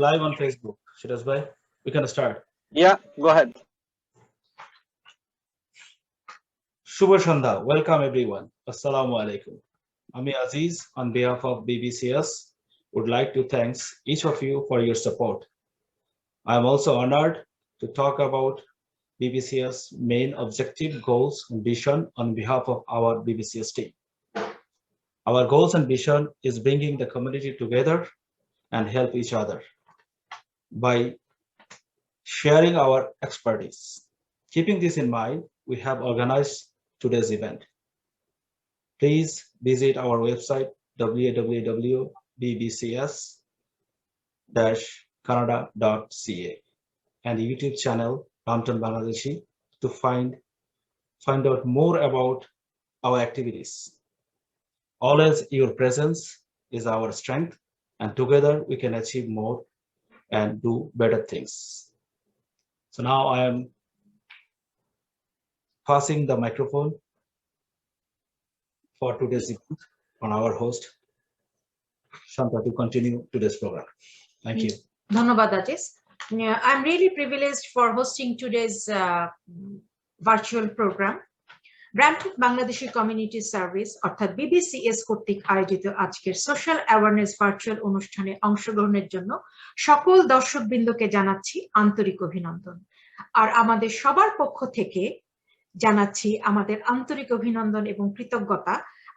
live on Facebook. Shiraz bhai, we can start. Yeah, go ahead. Shubha Shandha, welcome everyone. Assalamu alaikum. Ami Aziz, on behalf of BBCS, would like to thank each of you for your support. I am also honored to talk about BBCS main objective, goals, and vision on behalf of our BBCS team. Our goals and vision is bringing the community together and help each other by sharing our expertise. Keeping this in mind, we have organized today's event. Please visit our website www.bbcs-canada.ca and YouTube channel Brampton Bangladeshi to find out more about our activities. Always your presence is our strength, and together we can achieve more and do better things. So now I am passing the microphone for today's event on our host, Shanta, to continue today's program. Thank you. Dhanyabad Aziz. I'm really privileged for hosting today's virtual program. Brampton Bangladeshi Community Service অর্থাৎ BBCS কর্তৃক আয়োজিত আজকের social awareness virtual অনুষ্ঠানে অংশগ্রহণের জন্য সকল দর্শকবৃন্দকে জানাচ্ছি আন্তরিক অভিনন্দন। আর আমাদের সবার পক্ষ থেকে জানাচ্ছি আমাদের আন্তরিক অভিনন্দন এবং কৃতজ্ঞতা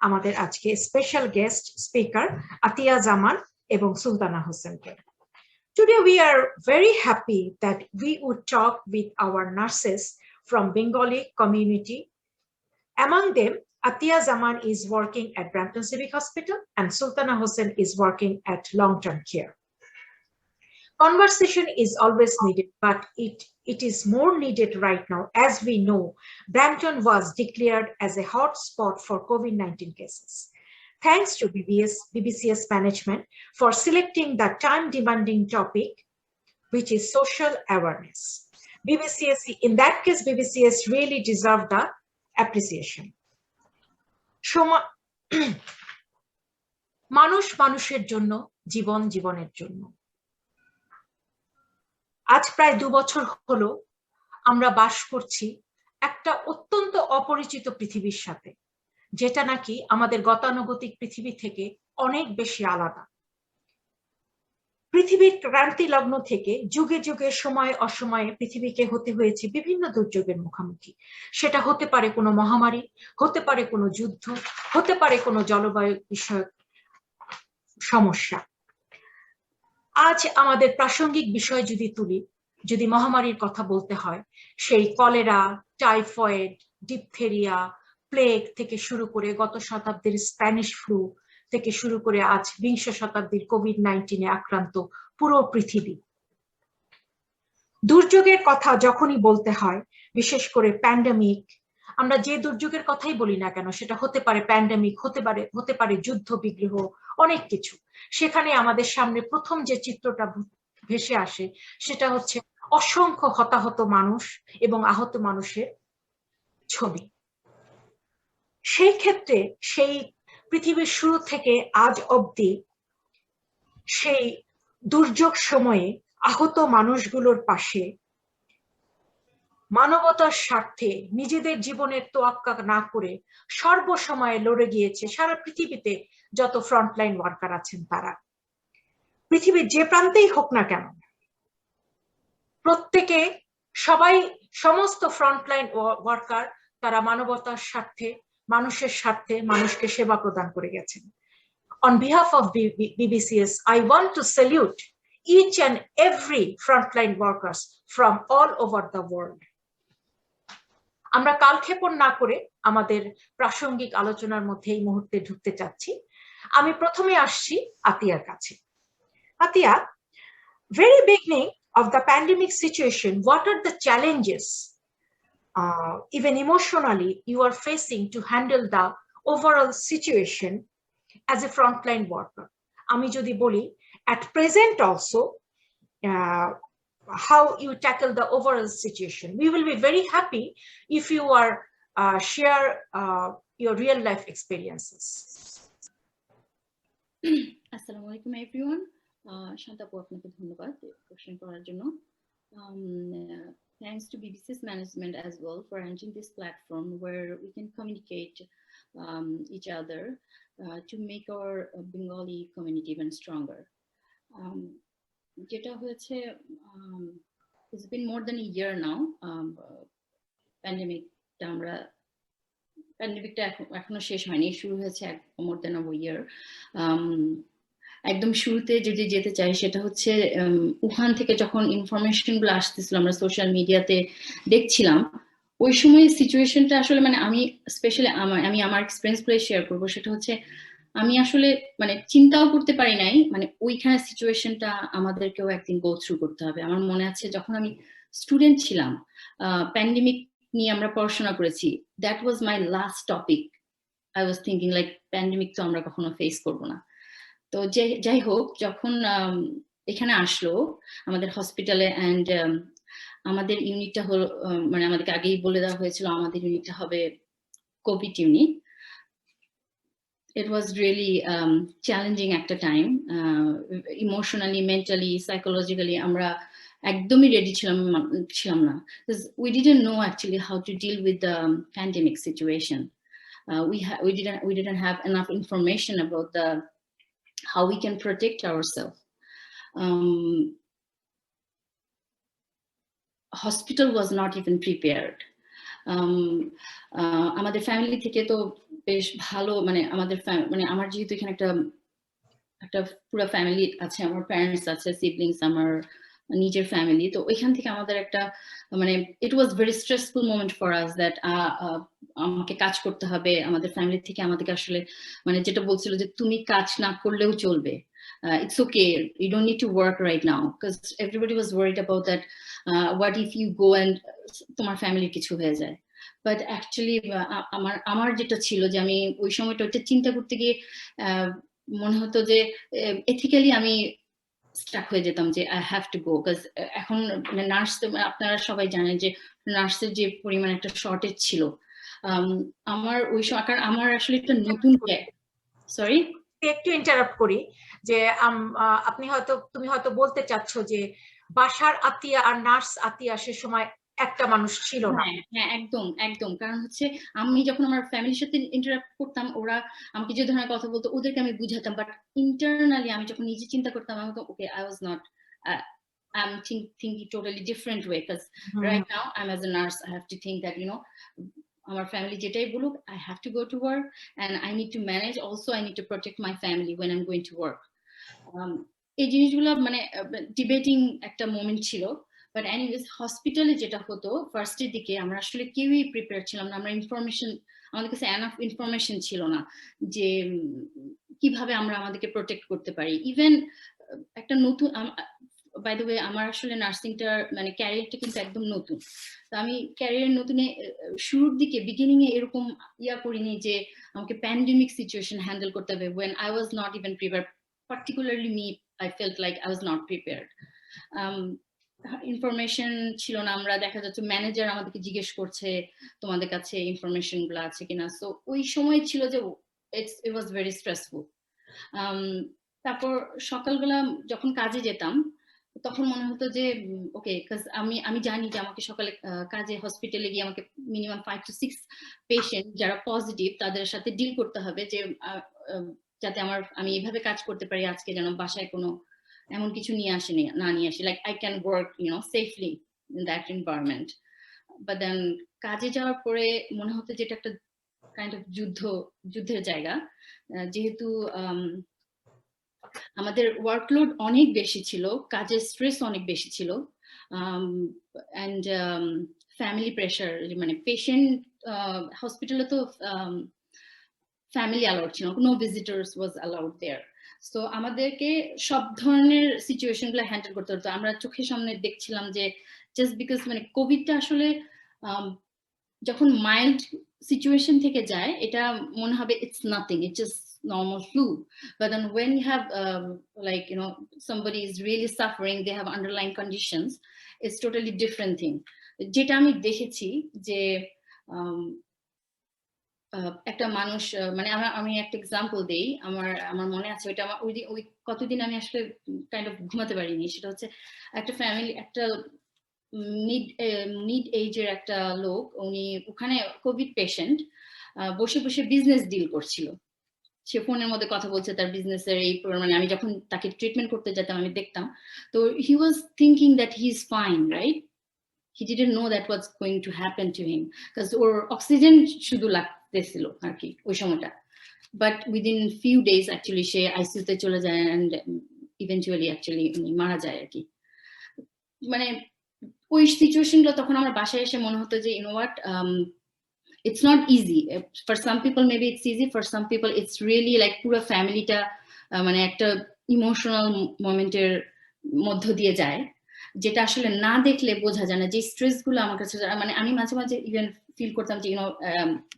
আমাদের আজকে স্পেশাল গেস্ট স্পিকার আতিয়া জামান এবং সুলতানা হোসেনকে। Today we are very happy that we would talk with our nurses from Bengali community. Among them, Atia Zaman is working at Brampton Civic Hospital and Sultana Hossain is working at long-term care. Conversation is always needed, but it is more needed right now. As we know, Brampton was declared as a hot spot for COVID-19 cases. Thanks to BBCS management for selecting the time-demanding topic, which is social awareness. BBCS, in that case, BBCS really deserved the appreciation. মানুষ মানুষের জন্য, জীবন জীবনের জন্য। আজ প্রায় 2 বছর হলো আমরা বাস করছি একটা অত্যন্ত অপরিচিত পৃথিবীর সাথে, যেটা নাকি আমাদের গতানুগতিক পৃথিবী থেকে অনেক বেশি আলাদা। পৃথিবীর ক্রান্তি লগ্ন থেকে যুগে যুগে সময় অসময়ে পৃথিবীকে হতে হয়েছে বিভিন্ন দুর্যোগের মুখোমুখি। সেটা হতে পারে কোনো মহামারী, হতে পারে কোনো যুদ্ধ, হতে পারে কোনো জলবায়ু বিষয়ক সমস্যা। আজ আমাদের প্রাসঙ্গিক বিষয় যদি তুলি, যদি মহামারীর কথা বলতে হয়, সেই কলেরা, টাইফয়েড, ডিপথেরিয়া, প্লেগ থেকে শুরু করে গত শতাব্দীর স্প্যানিশ ফ্লু থেকে শুরু করে আজ 20 শতাব্দীর কোভিড-19 আক্রান্ত পুরো পৃথিবী। দুর্যোগের কথা যখনই বলতে হয়, বিশেষ করে প্যান্ডেমিক, আমরা যে দুর্যোগের কথাই বলি না কেন, সেটা হতে পারে প্যান্ডেমিক, হতে পারে যুদ্ধ বিগ্রহ, অনেক কিছু। সেখানে আমাদের সামনে প্রথম যে চিত্রটা ভেসে আসে সেটা হচ্ছে অসংখ্য হতাহত মানুষ এবং আহত মানুষের ছবি। সেই ক্ষেত্রে সেই পৃথিবীর শুরু থেকে আজ অবধি সেই দুর্যোগ সময়ে আহত মানুষগুলোর পাশে মানবতার স্বার্থে নিজেদের জীবনের তোয়াক্কা না করে সর্বসময়ে লড়ে গিয়েছে সারা পৃথিবীতে যত ফ্রন্টলাইন ওয়ার্কার আছেন তারা। পৃথিবীর যে প্রান্তেই হোক না কেন, প্রত্যেকে সবাই, সমস্ত ফ্রন্টলাইন ওয়ার্কার তারা মানবতার স্বার্থে, মানুষের স্বার্থে মানুষকে সেবা প্রদান করে গেছেন। On behalf of BBCS, I want to salute each and every frontline workers from all over the world. আমরা কালক্ষেপণ না করে আমাদের প্রাসঙ্গিক আলোচনার মধ্যে এই মুহূর্তে ঢুকতে চাচ্ছি। আমি প্রথমে আসছি আতিয়ার কাছে। আতিয়া, very beginning of the pandemic situation, what are the challenges, even emotionally, you are facing to handle the overall situation as a frontline worker? আমি যদি বলি, at present also, how you tackle the overall situation. We will be very happy if you are share your real life experiences. Assalamu alaikum everyone. শান্তাপু, আপনাকে ধন্যবাদ question করার জন্য। Thanks to BBCS management as well for arranging this platform where we can communicate each other to make our Bengali community even stronger. যেটা হয়েছে, it's been more than a year now. প্যান্ডেমিকটা এখনো শেষ হয়নি, শুরু হয়েছে more than a year. একদম শুরুতে যদি যেতে চাই সেটা হচ্ছে উহান থেকে যখন ইনফরমেশন গুলো আসতেছিল আমরা সোশ্যাল মিডিয়াতে দেখছিলাম, ওই সময় সিচুয়েশনটা আসলে মানে আমি স্পেশালি আমি আমার এক্সপিরিয়েন্স গুলো শেয়ার করবো। সেটা হচ্ছে আমি আসলে মানে চিন্তাও করতে পারি নাই মানে ওইখানে সিচুয়েশনটা আমাদেরকেও একদিন গো থ্রু করতে হবে। আমার মনে আছে যখন আমি স্টুডেন্ট ছিলাম, প্যান্ডেমিক নিয়ে আমরা পড়াশোনা করেছি, that was my last topic. I was thinking like pandemic তো আমরা কখনো ফেস করবো না। তো যাই হোক, যখন এখানে আসলো আমাদের হসপিটালে অ্যান্ড আমাদের ইউনিটটা হলো মানে আমাদেরকে আগেই বলে দেওয়া হয়েছিল আমাদের ইউনিটটা হবে Covid unit. It was really challenging at the time, emotionally, mentally, psychologically. আমরা একদমই রেডি ছিলাম না, because we didn't know actually how to deal with the pandemic situation. We didn't have enough information about how we can protect ourselves. Hospital was not even prepared. আমাদের family থেকে তো বেশ ভালো, মানে আমাদের মানে আমার যেহেতু এখানে একটা পুরো ফ্যামিলি আছে, আমার প্যারেন্টস আছে, সিবলিংস, আমার নিজের ফ্যামিলি, তো ওইখান থেকে আমাদের একটা মানে it was very stressful moment for us that আমাকে কাজ করতে হবে। আমাদের ফ্যামিলি থেকে আমাদেরকে আসলে মানে যেটা বলছিল যে তুমি কাজ না করলেও চলবে, it's okay, you don't need to work right now, because everybody was worried about that, what if you go and তোমার ফ্যামিলির কিছু হয়ে যায়। বাট অ্যাকচুয়ালি আমার যেটা ছিল যে আমি ওই সময়টা ওইটা চিন্তা করতে গিয়ে মনে হতো যে এথিক্যালি আমি স্টাক হয়ে যেতাম যে I have to go, because এখন নার্স আপনারা সবাই জানেন যে নার্সের যে পরিমাণ একটা শর্টেজ ছিল। আমার ওই সময় আমার আসলে একটা নতুন সরি একটু ইন্টারাপ্ট করি যে তুমি হয়তো বলতে চাচ্ছ যে বাসার আতিয়া আর নার্স আতিয়া সে সময় একটা মানুষ ছিল না। হ্যাঁ, একদম একদম। কারণ হচ্ছে আমি যখন আমার ফ্যামিলির সাথে ইন্টারাক্ট করতাম, ওরা আমাকে যে ধরনের কথা বলতো ওদেরকে আমি বুঝাতাম, বাট ইন্টারনালি আমি যখন নিজে চিন্তা করতাম আমি তো okay I was not I'm thinking totally different way, because right now I'm as a nurse, I have to think that আমার ফ্যামিলি যেটাই বলুক, I have to go to work and I need to manage, also I need to protect my family when I'm going to work. এই জিনিসগুলো মানে debating একটা moment ছিল। But anyways হসপিটালে যেটা হতো ফার্স্টের দিকে আমরা আসলে কেউই প্রিপেয়ার ছিলাম না, আমরা আমাদের কাছে এনাফ ইনফরমেশন ছিল না যে কিভাবে আমরা আমাদেরকে প্রোটেক্ট করতে পারি। ইভেন একটা নতুন, বাই দ্য ওয়ে আমার আসলে নার্সিংটার মানে ক্যারিয়ারটা কিন্তু একদম নতুন, তো আমি ক্যারিয়ার নতুনে শুরুর দিকে বিগিনিং এ এরকম করিনি যে আমাকে প্যান্ডেমিক সিচুয়েশন হ্যান্ডেল করতে হবে when I was not even prepared, particularly me, I felt like I was not prepared. Information ছিল না, আমরা দেখা যাচ্ছে ম্যানেজার আমাদেরকে জিজ্ঞেস করছে তোমাদের কাছে ইনফরমেশন গুলো আছে কিনা, সো ওই সময় ছিল যে it was very stressful. তারপর সকালবেলা যখন কাজে যেতাম তখন মনে হতো যে ওকে, বিকজ আমি জানি যে আমাকে সকালে কাজে হসপিটালে গিয়ে আমাকে মিনিমাম 5 to 6 পেশেন্ট যারা পজিটিভ তাদের সাথে ডিল করতে হবে, যে যাতে আমি এইভাবে কাজ করতে পারি আজকে যেন বাসায় কোনো এমন কিছু নিয়ে আসি, like I can work safely in that environment. But then কাজে যাওয়ার পরে মনে হতো যে এটা একটা কাইন্ড অফ যুদ্ধের জায়গা, যেহেতু আমাদের ওয়ার্কলোড অনেক বেশি ছিল, কাজের স্ট্রেস অনেক বেশি ছিল, অ্যান্ড ফ্যামিলি প্রেশার, মানে পেশেন্ট হসপিটালে তো ফ্যামিলি অ্যালাউড ছিল, নো ভিজিটর্স ওয়াজ অ্যালাউড দেয়ার। সো আমাদেরকে সব ধরনের সিচুয়েশন গুলো হ্যান্ডেল করতে হতো। আমরা চোখের সামনে দেখছিলাম যে জাস্ট বিকজ মানে কোভিডটা আসলে যখন মাইল্ড সিচুয়েশন থেকে যায় এটা মনে হবে it's nothing, it's just normal flu, but then when you have somebody is really suffering, they have underlying conditions, it's totally different thing. যেটা আমি দেখেছি যে একটা মানুষ মানে আমি একটা এক্সাম্পল দেই, আমার মনে আছে ওইটা আমার ওই কতদিন আমি আসলে কাইন্ড অফ ঘুমাতে পারিনি। সেটা হচ্ছে একটা ফ্যামিলি, একটা মিড এজের একটা লোক, উনি ওখানে কোভিড পেশেন্ট, বসে বসে বিজনেস ডিল করছিল। সে ফোনের মধ্যে কথা বলছে তার বিজনেসের এই মানে আমি যখন তাকে ট্রিটমেন্ট করতে যেতাম আমি দেখতাম, তো he was thinking that he is fine, right? He didn't know that what's going to happen to him because ওর অক্সিজেন শুধু লাগতেছিল আর কি ওই সময়টা, but within few days actually সে আইসিইউতে চলে যায় এন্ড ইভেন্চুয়ালি অ্যাকচুয়ালি উনি মারা যায় আর কি। মানে ওই সিচুয়েশনগুলো তখন আমার বাসায় এসে মনে হতো যে you know what, it's not easy. For some people maybe it's easy, for some people it's really like পুরো ফ্যামিলিটা মানে একটা ইমোশনাল মোমেন্টের মধ্য দিয়ে যায়, যেটা আসলে না দেখলে বোঝা যায় না। যে স্ট্রেস গুলো আমার কাছে, মানে আমি মাঝে মাঝে ইভেন ফিল করতাম যে you know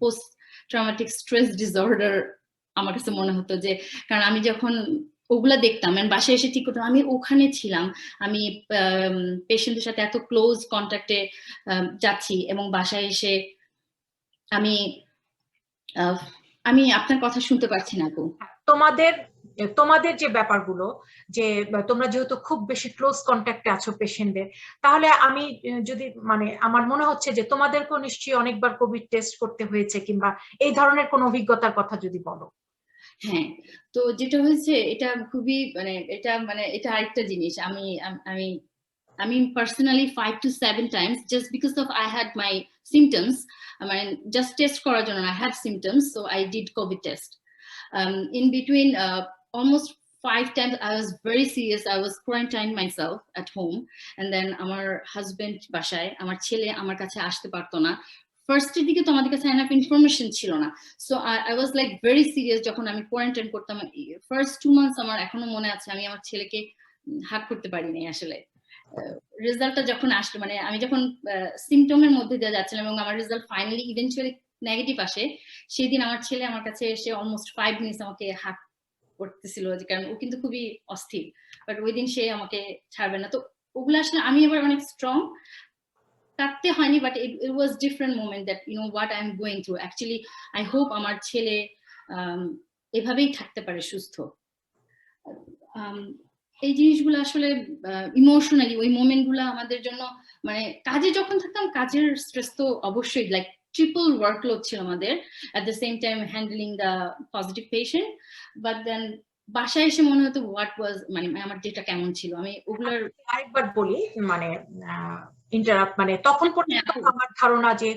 post traumatic stress disorder আমার কাছে মনে হতো, যে কারণ আমি যখন ওগুলা দেখতাম বাসায় এসে ঠিক করতাম, আমি ওখানে ছিলাম, আমি পেশেন্টের সাথে এত ক্লোজ কন্ট্যাক্টে যাচ্ছি এবং বাসায় এসে আমি আমি আপনার কথা শুনতে পাচ্ছি না। আপু, তোমাদের যে ব্যাপারগুলো, যে তোমরা যেহেতু খুব বেশি ক্লোজ কন্ট্যাক্টে আছো পেশেন্টদের, তাহলে আমি যদি মানে আমার মনে হচ্ছে যে তোমাদেরকেও নিশ্চয়ই অনেকবার কোভিড টেস্ট করতে হয়েছে, কিংবা এই ধরনের কোনো অভিজ্ঞতার কথা যদি বলো। হ্যাঁ, তো যেটা হয়েছে এটা খুবই এটা আরেকটা জিনিস। আমি personally 5 to 7 times, just because of I had my symptoms, I mean just test করার জন্য I had symptoms, so I did COVID test. In between almost 5 times I was very serious, I was quarantined myself at home, and then আমার husband বাসায়, আমার ছেলে আমার কাছে আসতে পারতো না। ফার্স্টের দিকে তো আমাদের কাছে এনাফ ইনফরমেশন ছিল না, so I was like very serious যখন আমি কোয়ারেন্টাইন করতাম। ফার্স্ট 2 months আমার এখনো মনে আছে, আমি আমার ছেলেকে হাত করতে পারিনি আসলে। রেজাল্টটা যখন আসলো, মানে আমি যখন সিমটমের মধ্যে দিয়ে যাচ্ছিলাম এবং আমার রেজাল্ট ফাইনালি ইভেন্চুয়ালি নেগেটিভ আসে, সেই দিন আমার ছেলে আমার কাছে এসে অলমোস্ট 5 মিনিটস আমাকে হাত করতেছিল, যে কারণ ও কিন্তু খুবই অস্থির, বাট ওই দিন সে আমাকে ছাড়বে না। তো ওগুলো আসলে আমি এবার অনেক স্ট্রং কাটতে হয়নি, but it was different moment that you know what I am going through. Actually I hope আমার ছেলে এভাবেই থাকতে পারে সুস্থ। এই জিনিসগুলো আসলে ইমোশনালি ওই মোমেন্ট গুলো আমাদের জন্য, মানে কাজে যখন থাকতাম কাজের স্ট্রেস তো অবশ্যই লাইক ট্রিপল ওয়ার্কলোড ছিল আমাদের, at the same time handling the positive patient, but then বাসায় এসে মনে হতো হোয়াট ওয়াজ, মানে আমার ডেটা কেমন ছিল। আমি ওগুলোর আরেকবার বলি, মানে ইন্টারাপ্ট, মানে তখন পর্যন্ত আমার ধারণা যে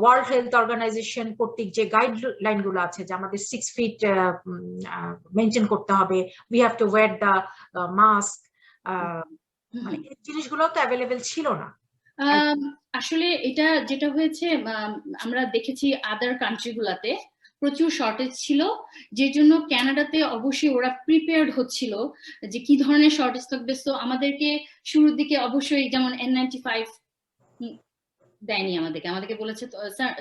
ওয়ার্ল্ড হেলথ অর্গানাইজেশন কর্তৃক যে গাইডলাইন গুলো আছে, যে আমাদের 6 feet মেনটেন করতে হবে, we have to wire the mask, মানে এই জিনিসগুলো তো অ্যাভেলেবেল ছিল না। আসলে এটা যেটা হয়েছে, আমরা দেখেছি আদার কান্ট্রি গুলাতে প্রচুর শর্টেজ ছিল, যে জন্য কানাডাতে অবশ্যই ওরা প্রিপেয়ার্ড হচ্ছিল যে কি ধরনের শর্টেজ থাকবে। সো আমাদেরকে শুরুর দিকে অবশ্যই যেমন N95 দেয়নি, আমাদেরকে বলেছে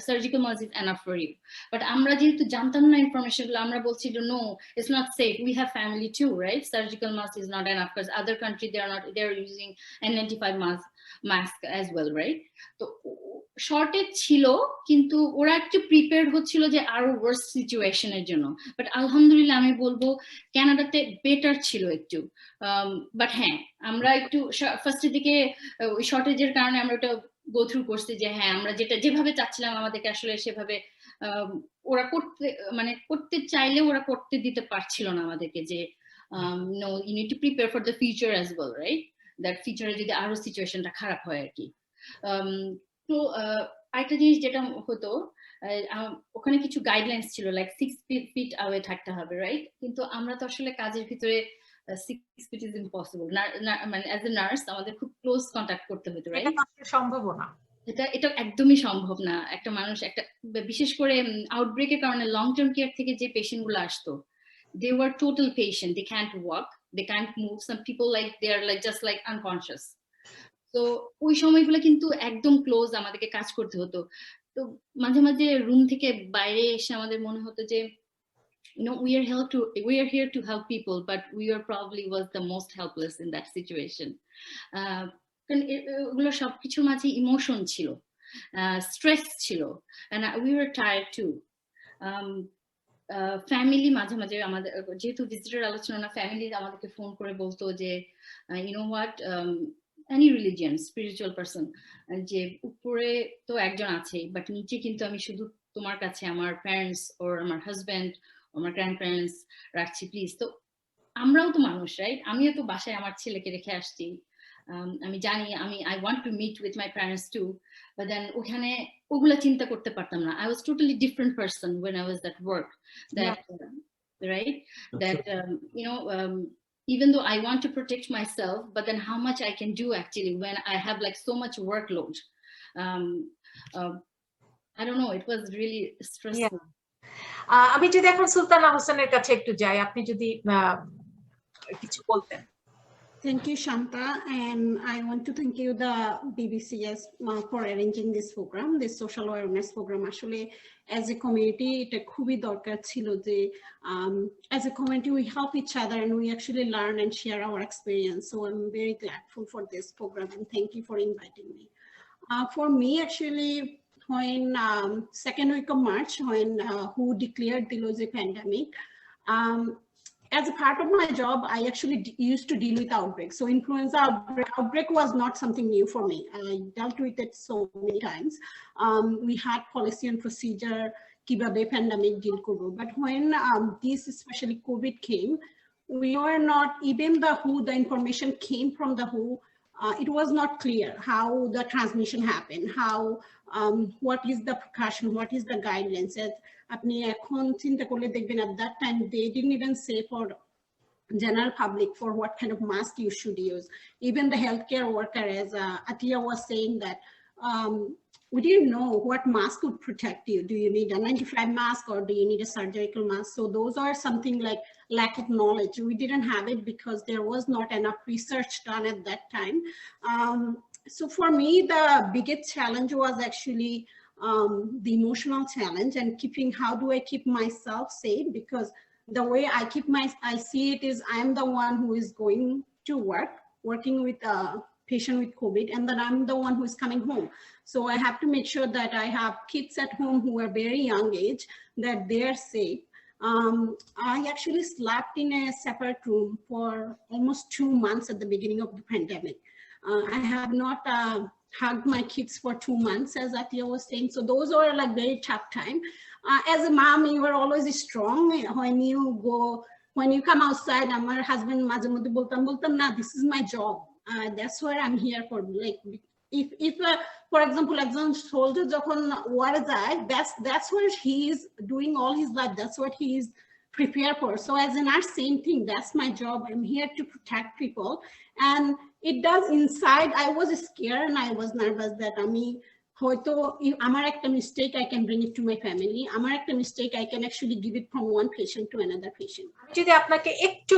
surgical mask is enough for you, but আমরা যেহেতু জানতাম না ইনফরমেশন গুলো, আমরা বলছি no it's not safe, we have family too, right? Surgical mask is not enough because other country they are using N95 mask as well, right? তো shortage ছিল, কিন্তু ওরা একটু প্রিপেয়ার্ড হচ্ছিল যে আরো ওয়ার্স সিচুয়েশনের জন্য। বাট আলহামদুলিল্লাহ আমি বলবো কানাডাতে বেটার ছিল একটু, বাট হ্যাঁ আমরা একটু ফার্স্টের দিকে ওই শর্টেজের কারণে আমরা ওটা গো থ্রু করছি, যে হ্যাঁ আমরা যেভাবে চাচ্ছিলাম আমাদেরকে আসলে সেভাবে ওরা করতে চাইলে ওরা করতে দিতে পারছিল না আমাদেরকে, যে no you need to prepare for the future as well, right? That ফিউচারে যদি আরো সিচুয়েশনটা খারাপ হয় আর কি। তো আরেকটা জিনিস যেটা হতো, ওখানে কিছু গাইডলাইন্স ছিল লাইক 6 feet away থাকতে হবে, রাইট? কিন্তু আমরা তো আসলে কাজের ভিতরে 6 feet is impossible, মানে অ্যাজ এ নার্স আমাদের খুব ক্লোজ কন্টাক্ট করতে হতো, রাইট? এটা সম্ভব না, এটা একদমই সম্ভব না। একটা মানুষ বিশেষ করে আউটব্রেকের কারণে লং টার্ম কেয়ার থেকে যে পেশেন্ট গুলো আসতো, they were total patient, they can't walk, they can't move, some people like they are like just like unconscious. তো ওই সময়গুলো কিন্তু একদম ক্লোজ আমাদেরকে কাজ করতে হতো। তো মাঝে মাঝে রুম থেকে বাইরে এসে আমাদের মনে হতো যে you know we are here to help people, but we are probably was the most helpless in that situation. কারণ এগুলো সবকিছুর মাঝে ইমোশন ছিল, স্ট্রেস ছিল, and we were tired too. Family মাঝে মাঝে আমাদের, যেহেতু ভিজিটর আলোচনা না, ফ্যামিলি আমাদেরকে ফোন করে বলতো যে you know what, any religion spiritual person, যে উপরে তো একজন আছে বাট নিচে কিন্তু আমি শুধু তোমার কাছে আমার প্যারেন্টস ওর আমার হাজব্যান্ড আমার গ্র্যান্ড প্যারেন্টস রাখছি, প্লিজ। তো আমরাও তো মানুষ, রাইট? আমিও তো বাসায় আমার ছেলেকে রেখে আসছি, আমি জানি I want to meet with my parents too, but then ওখানে ওগুলা চিন্তা করতে পারতাম না। I was totally different person when I was at work, that right, that you know, even though I want to protect myself, but then how much I can do actually when I have like so much workload. I don't know, it was really stressful. আমি যদি এখন সুলতানা হোসেনের কাছে একটু যাই, আপনি যদি কিছু বলতেন। Thank you, Shanta, and I want to thank you, the BBCS, for arranging this program, this social awareness program. Actually, as a community, এটা খুবই দরকার ছিল যে as a community we help each other and we actually learn and share our experience. So I'm very grateful for this program and thank you for inviting me. For me, actually, when second week of March, when WHO declared the pandemic, as a part of my job, I actually used to deal with outbreaks. So influenza outbreak was not something new for me. I dealt with it so many times. We had policy and procedure, kibabe pandemic deal korbo. But when this, especially COVID came, we were not, even the WHO, the information came from the WHO, it was not clear how the transmission happened, how, what is the precaution, what is the guidelines. আপনি এখন চিন্তা করলে দেখবেন at that time they didn't even say for general public for what kind of mask you should use. Even the healthcare worker, as Atia was saying, that we didn't know what mask would protect you. Do you need a 95 mask or do you need a surgical mask? So those are something like lack of knowledge. We didn't have it because there was not enough research done at that time. So for me, the biggest challenge was actually the emotional challenge and keeping, how do I keep myself safe? Because the way I see it is I'm the one who is going to working with a patient with COVID, and then I'm the one who is coming home. So I have to make sure that I have kids at home who are very young age, that they're safe. I actually slept in a separate room for almost 2 months at the beginning of the pandemic. I have not hugged my kids for 2 months, as Atia was saying. So those were like very tough time. As a mom, you are always strong. When you come outside, my husband, nah, this is my job. That's what I'm here for. Like, if for example, exam soldier যখন war যায়, that's what he is doing all his life. That's what he is prepared for. So as a nurse, same thing. That's my job. I'm here to protect people, and it does inside. I was scared and I was nervous that হয়তো আমার একটা mistake, I can bring it to my family. আমার একটা mistake, I can actually give it from one patient to another patient. যদি আপনাকে একটু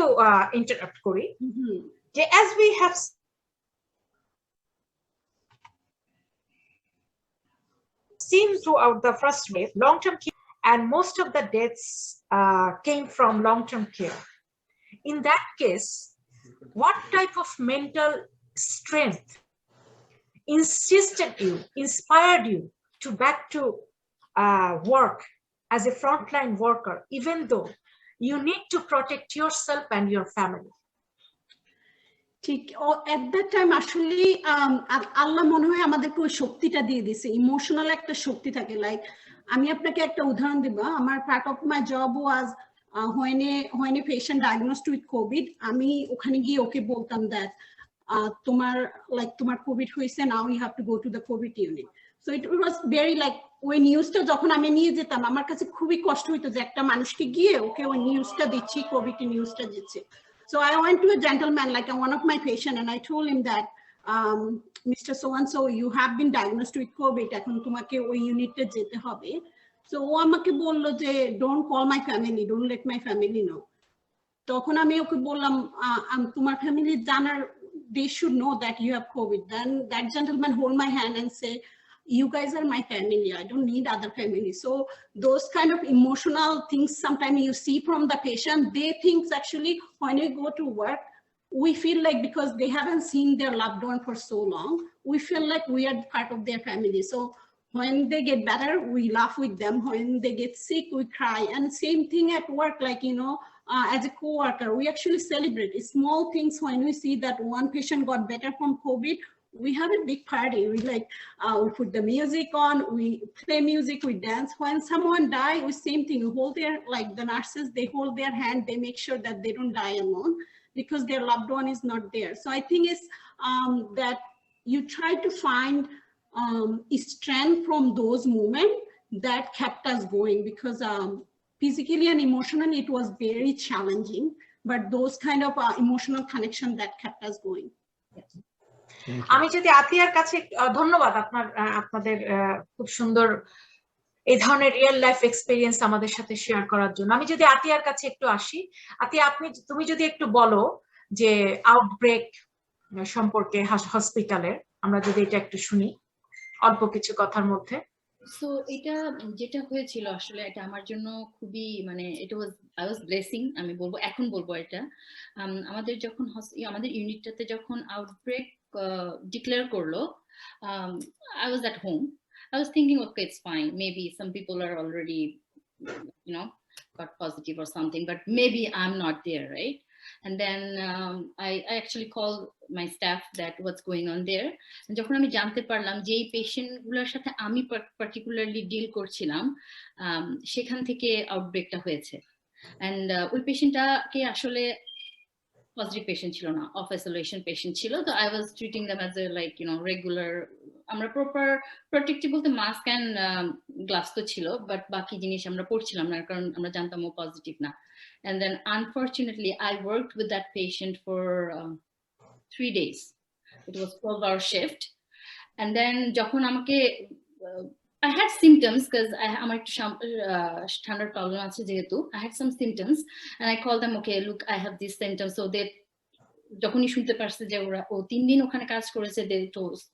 interrupt করি, যে as we have seen throughout the first wave, long-term care, and most of the deaths came from long-term care. In that case, what type of mental strength inspired you to back to work as a frontline worker, even though you need to protect yourself and your family? ঠিক, at that time আসলে আল্লাহ মনে হয় আমাদেরকে ওই শক্তিটা দিয়ে দিয়েছে, emotional একটা শক্তি থাকে। লাইক আমি আপনাকে একটা উদাহরণ দিব, আমার part of my job was when a patient diagnosed with COVID, আমি ওখানে গিয়ে ওকে বলতাম that তোমার কোভিড হয়েছে, now you have to go to the COVID unit. So it was very like, ওই নিউজটা যখন আমি নিয়ে যেতাম আমার কাছে খুবই কষ্ট হইতো যে একটা মানুষকে গিয়ে ওকে ওই নিউজটা দিচ্ছি, কোভিড নিউজটা দিচ্ছি। So I went to a gentleman, like one of my patients, and I told him that Mr. So-and-so, you have been diagnosed with COVID, এখন তোমাকে ওই ইউনিটে যেতে হবে। So ও আমাকে বললো যে don't call my family, don't let my family know. তখন আমি ওকে বললাম তোমার ফ্যামিলি জানার, they should know that you have COVID. Then that gentleman hold my hand and say, you guys are my family, I don't need other family. So those kind of emotional things sometimes you see from the patient, they think actually when we go to work, we feel like because they haven't seen their loved one for so long, we feel like we are part of their family. So When they get better, we laugh with them. When they get sick, we cry. And same thing at work, like, as a co-worker, we actually celebrate small things. When we see that one patient got better from COVID, we have a big party. We we put the music on, we play music, we dance. When someone die, we same thing. We hold like the nurses, they hold their hand, they make sure that they don't die alone because their loved one is not there. So I think it's that you try to find strength from those moments that kept us going, because physically and emotionally it was very challenging, but those kind of emotional connection that kept us going. আমি যদি আতিয়ার কাছে ধন্যবাদ আপনাদের খুব সুন্দর এই ধরনের real life experience আমাদের সাথে শেয়ার করার জন্য। আমি যদি আতিয়ার কাছে একটু আসি, আতিয়া তুমি যদি একটু বলো যে আউটব্রেক সম্পর্কে হসপিটালের, আমরা যদি এটা একটু শুনি অল্প কিছু কথার মধ্যে। সো এটা যেটা হয়েছিল আসলে এটা আমার জন্য খুবই মানে আই ওয়াজ ব্লেসিং, আমি এখন বলবো এটা। আমাদের যখন আমাদের ইউনিটটাতে যখন আউটব্রেক ডিক্লেয়ার করলো, I was at home. I was thinking, okay, it's fine. Maybe some people are already, got positive or something, but maybe I'm not there, right? And then I actually called my staff that what's going on there. And যখন আমি জানতে পারলাম যে এই patient গুলোর সাথে আমি particularly deal করছিলাম, সেখান থেকে আউটব্রেকটা হয়েছে। এন্ড ওই পেশেন্টটাকে আসলে পজিটিভ পেশেন্ট ছিল না, অফ আইসোলেশন পেশেন্ট ছিল। তো I was treating them as a like regular, আমরা প্রপার প্রোটেক্টিভ বলতে মাস্ক অ্যান্ড গ্লাভস তো ছিল, বাট বাকি জিনিস আমরা পড়ছিলাম না কারণ আমরা জানতাম ও পজিটিভ না। And then unfortunately I worked with that patient for 3 days. It was 12-hour shift. And then যখন আমাকে I had symptoms because আমার একটু ঠান্ডার প্রবলেম আছে যেহেতু, I had some symptoms and I called them, okay, look, I have these symptoms. So they যখনই শুনতে পারছে যে ও 3 দিন ওখানে কাজ করেছে, they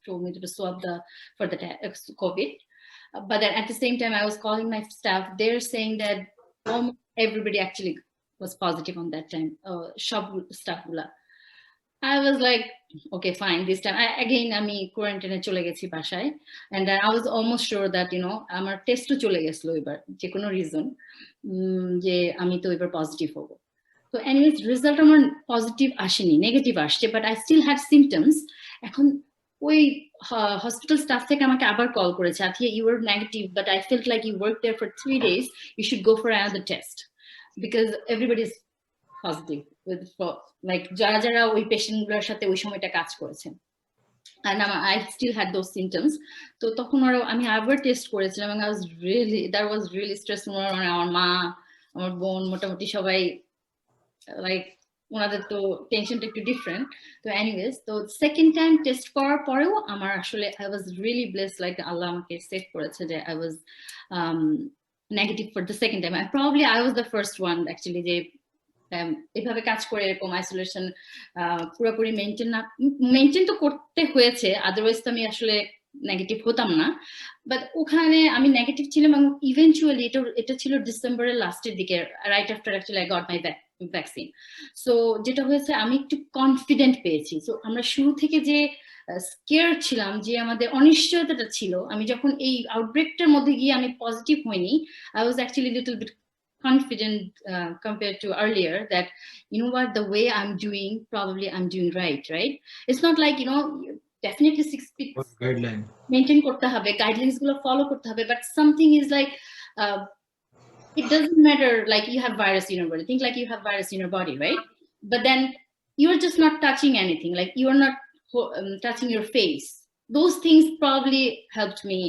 told me to swab for the COVID. But then at the same time I was calling my staff, they're saying that almost everybody actually was positive on that time, shop staff gula. I was like, okay, fine, this time আমি কোয়ারেন্টাইনে চলে গেছি বাসায়, and I was almost sure that আমার টেস্টও চলে গেছিল এবার যে কোনো রিজন যে আমি তো এবার পজিটিভ হব। তো এনিওয়েজ রেজাল্ট আমার পজিটিভ আসেনি, নেগেটিভ আসছে, but I still had symptoms. এখন ওই হসপিটাল স্টাফ থেকে আমাকে আবার কল করেছে, Atiya you are negative, but I felt like you work there for 3 days, you should go for another test because everybody is positive with like যারা ওই patient গুলোর সাথে ওই সময়টা কাজ করেছেন, and I still had those symptoms. তো তখন আমি আবার টেস্ট করেছিলাম এবং that was really stressful. আমার মা, আমার বোন, মোটামুটি সবাই লাইক ওনাদের তো টেনশনটা একটু ডিফারেন্ট। তো এনিওয়েজ, তো সেকেন্ড টাইম টেস্ট করার পরেও আমার আসলে I was really blessed, like আল্লাহ আমাকে সেভ করেছে যে I was negative for the second time. I was the first one actually যে এভাবে কাজ করে এরকম আইসোলেশন পুরোপুরি মেনটেন তো করতে হয়েছে, আদারওয়াইজ তো আমি আসলে নেগেটিভ হতাম না। বাট ওখানে আমি নেগেটিভ ছিলাম এবং ইভেন্চুয়ালি এটা ছিল ডিসেম্বরের লাস্টের দিকে, right after actually I got my vaccine. So যেটা হয়েছে আমি একটু কনফিডেন্ট পেয়েছি। সো আমরা শুরু থেকে যে স্কেয়ার ছিলাম, যে আমাদের অনিশ্চয়তাটা ছিল, আমি যখন এই আউটব্রেকটার মধ্যে গিয়ে আমি পজিটিভ হইনি, I was actually little bit confident compared to earlier that what, the way I'm doing, probably I'm doing right. It's not like definitely 6 feet guideline maintain korte hobe, guidelines gulo follow korte hobe, but something is like it doesn't matter, like you have virus in your body, think like you have virus in your body, right? But then you're just not touching anything, like you're not touching your face. Those things probably helped me,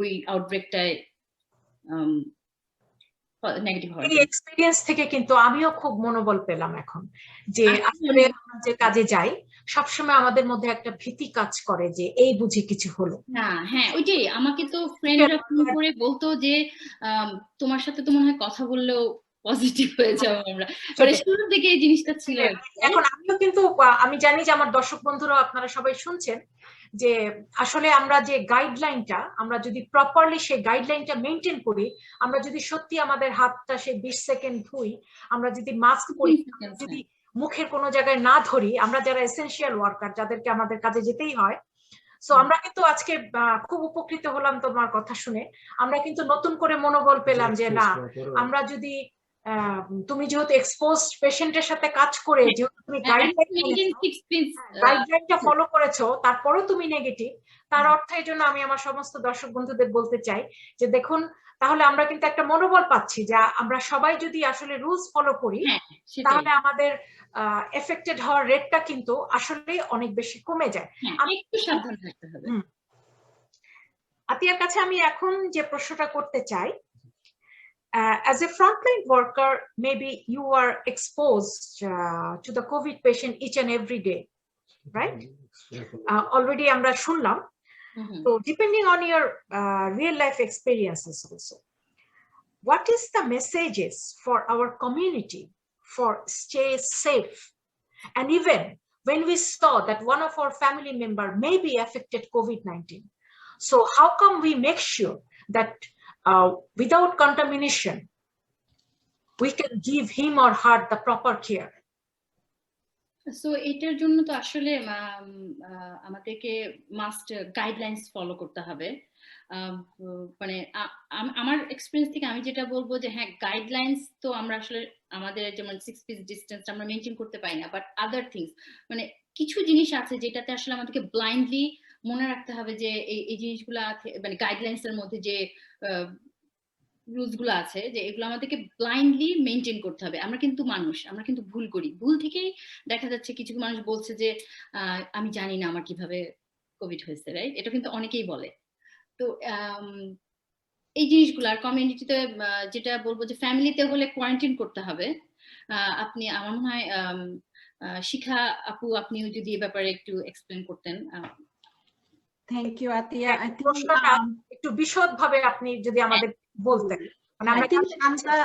we outbreak negative হয়। এই experience থেকে কিন্তু আমিও খুব মনোবল পেলাম এখন, যে আসলে আমরা যে কাজে যাই সবসময় আমাদের মধ্যে একটা ভীতি কাজ করে যে এই বুঝি কিছু হলো না। হ্যাঁ, ওইটাই, আমাকে তো ফ্রেন্ডরা ফোন করে বলতো যে তোমার সাথে তো মনে হয় কথা বললেও পজিটিভ হয়ে যাবো আমরা, মানে শুরুর দিকে এই জিনিসটা ছিল। এখন আমিও কিন্তু আমি জানি যে আমার দর্শক বন্ধুরা আপনারা সবাই শুনছেন যে আসলে আমরা যে গাইডলাইনটা, আমরা যদি প্রপারলি সেই গাইডলাইনটা মেনটেন করি, আমরা যদি সত্যি আমাদের হাতটা সে 20 সেকেন্ড ধুই, আমরা যদি মাস্ক পরি, যদি মুখের কোনো জায়গায় না ধরি, আমরা যারা এসেনশিয়াল ওয়ার্কার, যাদেরকে আমাদের কাজে যেতেই হয়, সো আমরা কিন্তু আজকে খুব উপকৃত হলাম তোমার কথা শুনে। আমরা কিন্তু নতুন করে মনোবল পেলাম যে না, আমরা যদি তুমি যেহেতু এক্সপোজড পেশেন্টের সাথে কাজ করে যেহেতু তুমি গাইডলাইনটা ফলো করেছো, তারপরেও তুমি নেগেটিভ, তার অর্থ এই জন্য আমি আমার সমস্ত দর্শক বন্ধুদের বলতে চাই যে দেখুন, তাহলে আমরা কিন্তু একটা মনোবল পাচ্ছি যে আমরা সবাই যদি আসলে রুলস ফলো করি তাহলে আমাদের এফেক্টেড হওয়ার রেটটা কিন্তু আসলে অনেক বেশি কমে যায়। একটু সাবধান থাকতে হবে। আতিয়ার কাছে আমি এখন যে প্রশ্নটা করতে চাই, as a frontline worker, maybe you are exposed to the COVID patient each and every day, right? Already আমরা শুনলাম। So depending on your real life experiences also, what is the messages for our community for stay safe? And even when we saw that one of our family member may be affected COVID-19, so how come we make sure that without contamination we can give him or her the proper care? So এটার জন্য তো আসলে আমাদেরকে must guidelines follow করতে হবে। মানে আমার experience থেকে আমি যেটা বলবো যে হ্যাঁ, গাইডলাইন্স তো আমরা আসলে আমাদের যেমন 6 ফিট ডিস্টেন্স আমরা মেনটেন করতে পারি না, বাট আদার থিংস মানে কিছু জিনিস আছে যেটাতে আসলে আমাদেরকে ব্লাইন্ডলি মনে রাখতে হবে যে এই জিনিসগুলা মানে গাইডলাইন্স এর মধ্যে যে রুলস গুলো আছে যে এগুলো আমাদেরকে ব্লাইন্ডলি মেনটেন করতে হবে। আমরা কিন্তু মানুষ, আমরা কিন্তু ভুল করি, ভুল থেকেই দেখা যাচ্ছে কিছু মানুষ বলছে যে আমি জানি না আমার কিভাবে কোভিড হয়েছে, রাইট? এটা কিন্তু অনেকেই বলে। তো এই জিনিসগুলো আর কমিউনিটিতে যেটা বলবো যে ফ্যামিলিতে হলে কোয়ারেন্টাইন করতে হবে। আপনি আমার মনে হয় শিখা আপু, আপনিও যদি এ ব্যাপারে একটু এক্সপ্লেন করতেন। Thank you Atiya. I think প্রশ্নটা একটু বিশদভাবে আপনি যদি আমাদের বলতেন। মানে আমরা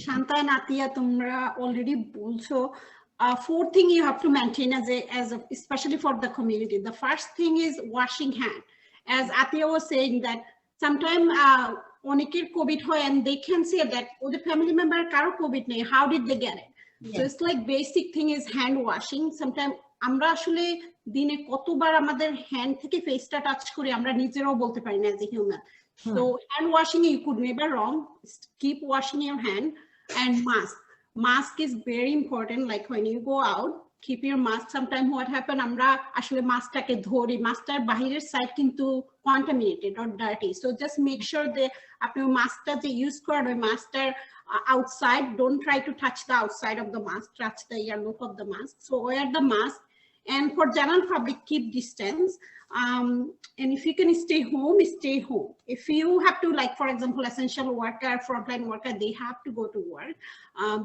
শান্তা and Atiya, তোমরা অলরেডি বলছো fourth thing you have to maintain as a especially for the community. The first thing is washing hand. As Atiya was saying that sometimes অনেকের কোভিড হয় and they can say that ওদের family member কারো Covid নেই, how did they get it? So it's like basic thing is hand washing. Sometimes আমরা আসলে দিনে কতবার আমাদের হ্যান্ড থেকে ফেসটা টাচ করি আমরা নিজেরাও বলতে পারি না as a human. So hand washing, you could never wrong. Keep washing your hand. And mask is very important. Like when you go out, keep your mask. Sometimes what happen, আমরা আসলে মাস্কটাকে ধরি, মাস্কটার বাহিরের সাইড কিন্তু contaminated or dirty. So just make sure that আপনি মাস্কটা যে use করেন ওই মাস্কটার outside, don't try to touch the outside of the mask, touch the ear loop of the mask. So wear the mask. And for general public, keep distance. And if you can stay home, stay home. If you have to, like for example, essential worker, frontline worker, they have to go to work.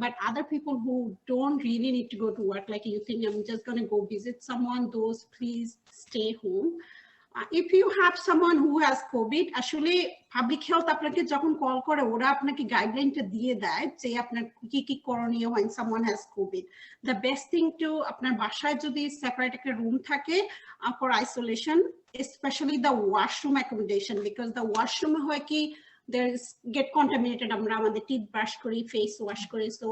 But other people who don't really need to go to work, like you think I'm just going to go visit someone, those please stay home. If you have someone who has COVID, আসলে public health আপনাকে যখন call করে ওরা আপনাকে গাইডলাইনটা দিয়ে দেয় যে আপনার কি কি করণীয় when someone has COVID. The best thing to আপনার বাসায় যদি সেপারেট একটা রুম থাকে for isolation, especially the washroom accommodation, because the washroom হয় কি get contaminated, আমরা আমাদের teeth brush করি, face wash করি. So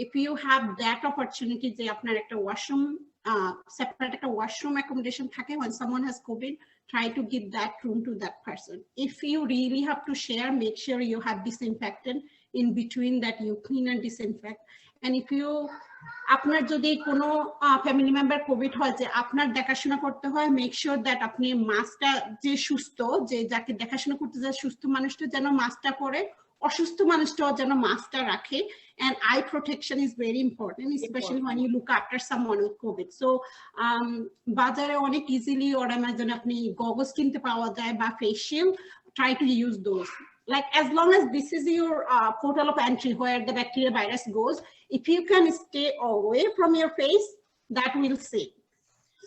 if you have that opportunity যে আপনার একটা washroom separate একটা washroom accommodation থাকে when someone has COVID, try to give that room to that person. If you really have to share, make sure you have disinfectant in between that you clean and disinfect. And if you আপনার যদি কোনো family member Covid হয় যে আপনার দেখাশোনা করতে হয়, make sure that আপনি মাস্কটা যে সুস্থ, যে যাকে দেখাশোনা করতে যায় সুস্থ মানুষটা যেন মাস্কটা পরে, অসুস্থ মানুষটাও যেন মাস্কটা রাখে। And eye protection is very important, especially when you look after someone with COVID. So বাজারে অনেক ইজিলি or Amazon আপনি গগলস কিনতে পাওয়া যায় বা facial, try to use those. Like as long as this is your portal of entry where the bacteria virus goes, if you can stay away from your face, that will save.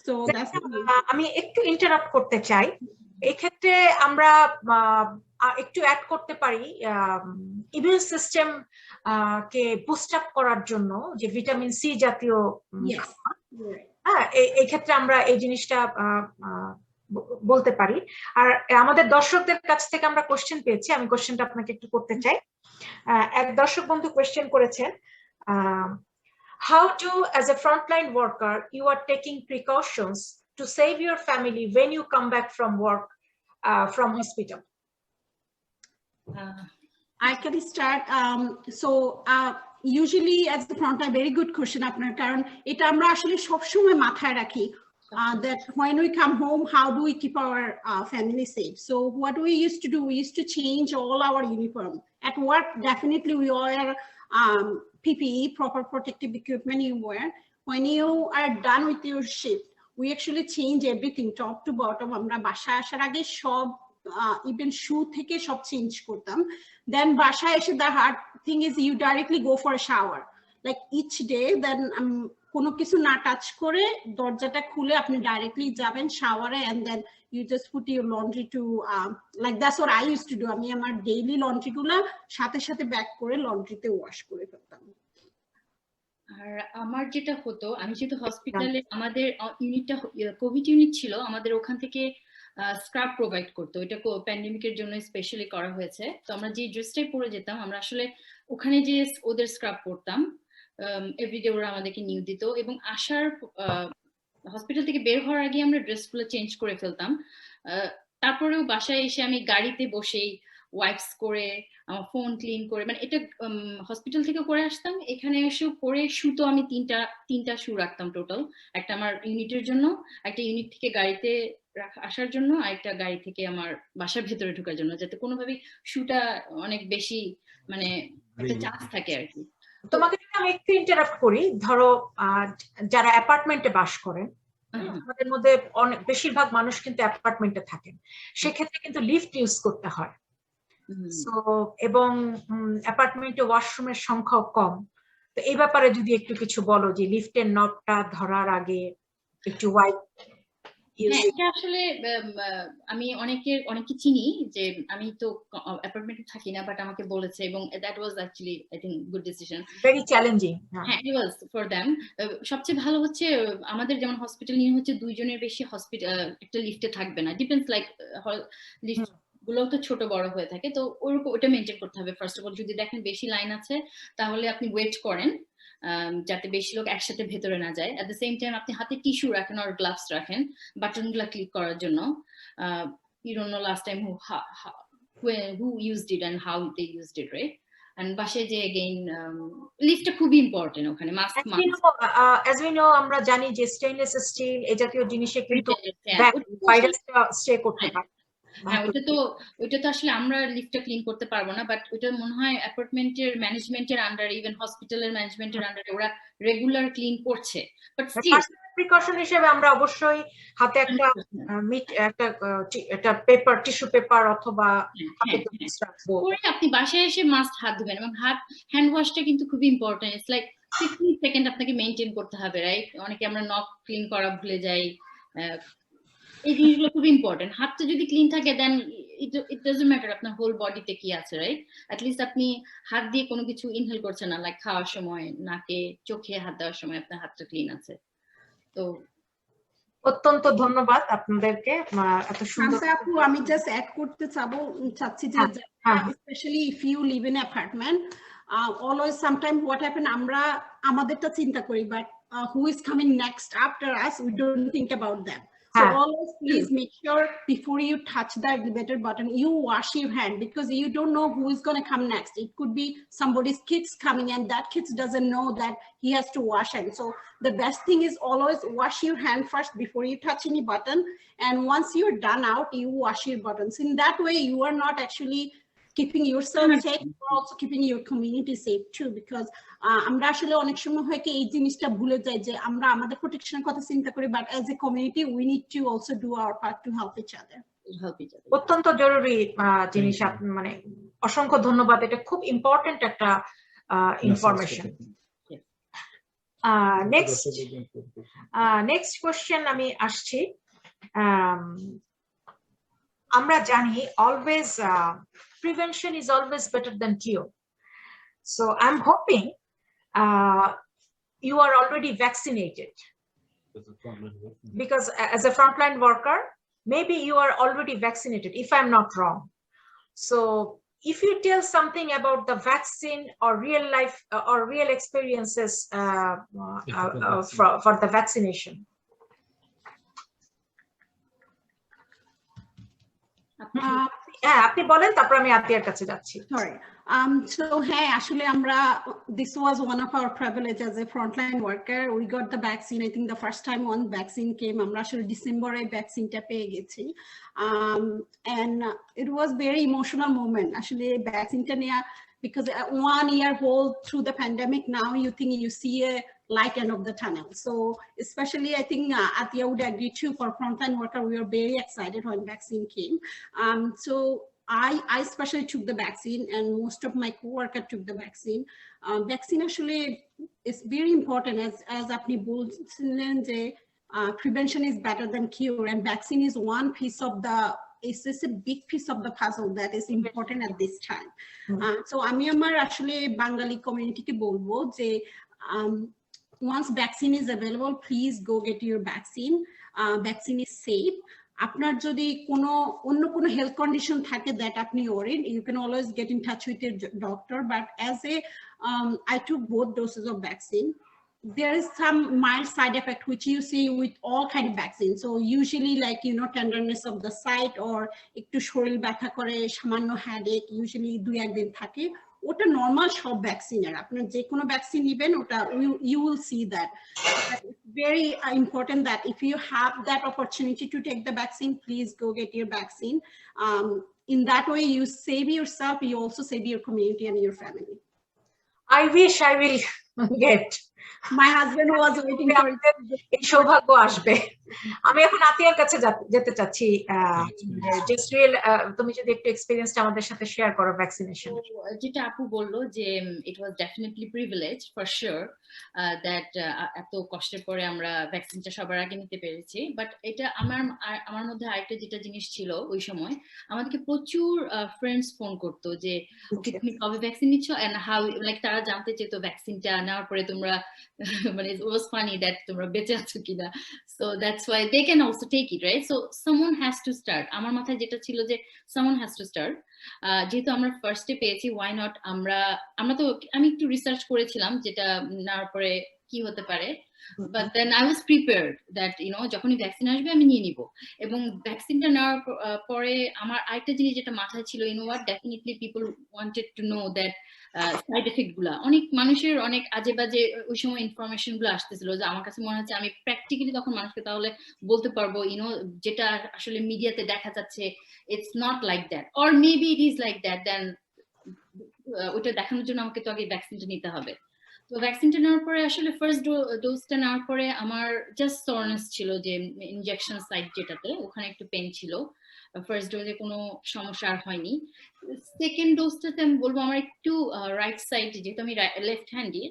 So that's আমি একটু interrupt করতে চাই। এই ক্ষেত্রে আমরা একটু add করতে পারি ইমিউন সিস্টেম কে বুস্ট আপ করার জন্য যে ভিটামিন সি জাতীয়, হ্যাঁ এই ক্ষেত্রে আমরা এই জিনিসটা বলতে পারি। আর আমাদের দর্শকদের কাছ থেকে আমরা কোশ্চেন পেয়েছি, আমি কোশ্চেনটা আপনাকে একটু করতে চাই। এক দর্শক বন্ধু কোশ্চেন করেছেন, how do as a frontline worker you are taking precautions to save your family when you come back from work, from hospital? I can start. Usually as the frontline, very good question আপনার, কারণ এটা আমরা আসলে সবসময় মাথায় রাখি that when we come home, how do we keep our family safe? So what we used to do, we used to change all our uniform. At work, definitely we wear PPE, proper protective equipment you wear. When you are done with your shift, we actually change everything top to bottom. আমরা বাসায় আসার আগে সব even shoe থেকে সব change করতাম। Then বাসায় এসে the hard thing is you directly go for a shower, like each day. Then কোনো কিছু না টাচ করে দরজাটা খুলে আপনি ডাইরেক্টলি যাবেন শাওয়ারে, and then you just put your laundry to like that's what I used to do. আমি আমার ডেইলি লন্ড্রি গুলা সাথে সাথে ব্যাক করে লন্ড্রিতে ওয়াশ করে ফেলতাম। আর আমার যেটা হতো, আমি যেহেতু হসপিটালে আমাদের ইউনিটটা কোভিড ইউনিট ছিল, আমাদের ওখান থেকে স্ক্রাব প্রোভাইড করতো। এটা প্যান্ডেমিকের জন্য স্পেশালি করা হয়েছে। তো আমরা যে ড্রেসটাই পরে যেতাম, আমরা আসলে ওখানে যে ওদের স্ক্রাব করতাম, এভরিডে ওরা আমাদেরকে নিউ দিত, এবং আসার হসপিটাল থেকে বের হওয়ার আগে আমরা ড্রেসগুলো চেঞ্জ করে ফেলতাম। তারপরেও বাসায় এসে আমি গাড়িতে বসেই ওয়াইপস করে আমার ফোন ক্লিন করে, মানে এটা হসপিটাল থেকে করে আসতাম। এখানে এসেও পরে শুতো আমি তিনটা শু রাখতাম টোটাল, একটা আমার ইউনিটের জন্য, একটা ইউনিট থেকে গাড়িতে আসার জন্য, আর একটা গাড়ি থেকে আমার বাসার ভেতরে ঢোকার জন্য, যাতে কোনোভাবেই শুটা অনেক বেশি মানে একটা চান্স থাকে আর কি। তোমাকে আমি একটু ইন্টারাপ্ট করি। ধরো যারা অ্যাপার্টমেন্টে বাস করেন, আমাদের মধ্যে অনেক বেশিরভাগ মানুষ কিন্তু অ্যাপার্টমেন্টে থাকেন, সেক্ষেত্রে কিন্তু লিফট ইউজ করতে হয়। সো এবং অ্যাপার্টমেন্টে ওয়াশরুমের সংখ্যাও কম। তো এই ব্যাপারে যদি একটু কিছু বলো, যে লিফটের নবটা ধরার আগে একটু ওয়াইপ। এটা আসলে আমি অনেকে চিনি, যে আমি তো অ্যাপার্টমেন্টে থাকি না, বাট আমাকে বলেছে, এবং that was actually I think good decision, very challenging. হ্যাঁ, ইট ওয়াজ ফর देम। সবচেয়ে ভালো হচ্ছে আমাদের যেমন হসপিটাল নিয়ে হচ্ছে 2 জনের বেশি হসপিটাল একটা লিফটে থাকবে না, ডিপেন্ডস লাইক লিফট গুলো তো ছোট বড় হয়ে থাকে, তো ওটা মেনটেন করতে হবে। ফার্স্ট অফ অল যদি দেখেন বেশি লাইন আছে, তাহলে আপনি ওয়েট করেন যাতে বেশি লোক একসাথে ভেতরে না যায়। এট দ্য সেম টাইম আপনি হাতে টিস্যু রাখেন আর গ্লাভস রাখেন বাটনগুলো ক্লিক করার জন্য। You don't know last time who used it and how they used it, right? And বাসায় যে again লিফটটা খুবই ইম্পর্টেন্ট, ওখানে মাস্ক as we know আমরা জানি যে স্টেইনলেস স্টিল এই জাতীয় জিনিসে কিন্তু ভাইরাসটা স্টে করতে পারে। হ্যাঁ, ওইটা তো আসলে আমরা লিফটটা ক্লিন করতে পারবো না, বাট ওইটা মনে হয় অ্যাপার্টমেন্টের ম্যানেজমেন্টের আন্ডারে, ইভেন হসপিটালের ম্যানেজমেন্টের আন্ডারে ওরা রেগুলার ক্লিন করছে। বাট স্টিল প্রিকশন হিসেবে আমরা অবশ্যই হাতে একটা পেপার, টিস্যু পেপার অথবা পরে আপনি বাসায় এসে মাস্ট হাত ধুবেন, এবং হ্যান্ড ওয়াশটা কিন্তু খুবই ইম্পর্টেন্ট। ইটস লাইক 15 সেকেন্ড আপনাকে মেইনটেইন করতে হবে, রাইট? অনেকে আমরা নখ ক্লিন করা ভুলে যাই, এই জিনিসগুলো খুব ইম্পর্টেন্ট। হাতটা যদি ক্লিন থাকে দেন ইট ডাজন্ট ম্যাটার আপনার হোল বডিতে কি আছে, রাইট? অ্যাটলিস্ট আপনি হাত দিয়ে কোনো কিছু ইনহেল করছেন না, লাইক খাওয়ার সময়, নাকে, চোখে হাত দেওয়ার সময় আপনার হাতটা ক্লিন আছে। তো অত্যন্ত ধন্যবাদ আপনাদেরকে এত সুন্দর। আপু আমি জাস্ট অ্যাড করতে চাচ্ছি যে specially if you live in apartment, always sometime what happen, আমরা আমাদেরটা চিন্তা করি, but who is coming next after us, we don't think about them. So always please make sure before you touch the elevator button, you wash your hand, because you don't know who is going to come next. It could be somebody's kids coming, and that kid doesn't know that he has to wash hand. So the best thing is always wash your hand first before you touch any button. And once you're done out, you wash your buttons. In that way, you are not actually keeping yourself safe, but also keeping your community safe too, because আমরা আসলে অনেক সময় হয় কি এই জিনিসটা ভুলে যাই যে আমরা আমাদের প্রোটেকশনের কথা চিন্তা করি, but as a community we need to also do our part to help each other. অত্যন্ত জরুরি জিনিস, মানে অসংখ্য ধন্যবাদ। এটা খুব ইম্পর্টেন্ট একটা ইনফরমেশন। নেক্সট কোশ্চেন আমি আসছি। আমরা জানি always prevention is always better than cure. So I'm hoping you are already vaccinated, because as a frontline worker, maybe you are already vaccinated, if I'm not wrong. So if you tell something about the vaccine or real life or real experiences for the vaccination. হ্যাঁ আপনি বলেন, তারপর আমি আতিয়ার কাছে যাচ্ছি। Sorry. So hey, actually, this was one of our privilege as a frontline worker. We got the vaccine. I think the first time one vaccine came, actually December vaccine geti. And it was very emotional moment. Actually, vaccine because 1 year whole through the pandemic, now you think you see a light end of the tunnel. So especially, I think Atia would agree too. For frontline worker, we were very excited when vaccine came. So I especially took the vaccine, and most of my co-worker took the vaccine. Vaccine actually is very important, as apni bolchilen je prevention is better than cure, and vaccine is one piece of the, it's just a big piece of the puzzle that is important at this time. So ami amar actually Bengali community ke bolbo je once vaccine is available, please go get your vaccine. Vaccine is safe. আপনার যদি অন্য কোনো health condition থাকে that আপনি worried, you can always get in touch with your doctor. But as I took both doses of vaccine, there is some mild side effect which you see with all kind of vaccines. So usually like tenderness of the site, or একটু শরীর ব্যথা করে, সামান্য headache, usually 2-1 দিন থাকে। ওটা normal সব ভ্যাকসিনের, আপনার যে কোনো ভ্যাকসিন নেবেন ওটা you will see that. It's very important that if you have that opportunity to take the vaccine, please go get your vaccine. In that way you save yourself, you also save your community and your family. I wish I will get. My husband was waiting for it. এই সৌভাগ্য আসবে। আমি এখন আতিয়ার কাছে যেতে চাচ্ছি। জেসরিয়েল, তুমি যদি একটু এক্সপেরিয়েন্সটা আমাদের সাথে শেয়ার করো ভ্যাকসিনেশন। যেটা আপু বললো যে it was definitely privilege for sure that এত কষ্টের পরে আমরা ভ্যাকসিনটা সবার আগে নিতে পেরেছি। বাট এটা আমার মধ্যে আরেকটা যেটা জিনিস ছিল, ওই সময় আমাদেরকে প্রচুর ফ্রেন্ডস ফোন করতো যে তুমি কবে ভ্যাকসিন নিচ্ছ, এন্ড হাউ, লাইক তারা জানতে চেতো ভ্যাকসিনটা নেওয়ার পরে তোমরা মানে it was funny that তোমরা বেঁচে আছো কিনা। So that's why they can also take it, right? So someone has to start. আমার মাথায় যেটা ছিল যে someone has to start. যেহেতু আমরা ফার্স্টে পেয়েছি, why not আমি একটু রিসার্চ করেছিলাম যেটা নেওয়ার পরে কি হতে পারে, but then I was prepared that যখনই ভ্যাকসিন আসবে আমি নিয়ে নিব। এবং ভ্যাকসিনটা নেওয়ার পরে আমার আরেকটা জিনিস যেটা মাথায় ছিল, what definitely people wanted to know that side effect গুলা, অনেক মানুষের অনেক আজে বাজে ওই সময় ইনফরমেশন গুলো আসতেছিল, যে আমার কাছে মনে হচ্ছে আমি প্র্যাকটিক্যালি তখন মানুষকে তাহলে বলতে পারবো যেটা আসলে মিডিয়াতে দেখা যাচ্ছে it's not like that, or maybe it is like that, then ওইটা দেখানোর জন্য আমাকে তো আগে ভ্যাকসিনটা নিতে হবে। তো ভ্যাকসিনটা নেওয়ার পরে আসলে ফার্স্ট ডোজটা নেওয়ার পরে আমার জাস্ট সরনেস ছিল, যে ইনজেকশন সাইট যেটাতে, ওখানে একটু পেন ছিল। ফার্স্ট ডোজে কোনো সমস্যা আর হয়নি। সেকেন্ড ডোজটাতে আমি বলবো আমার একটু রাইট সাইড, যেহেতু আমি লেফট হ্যান্ডি,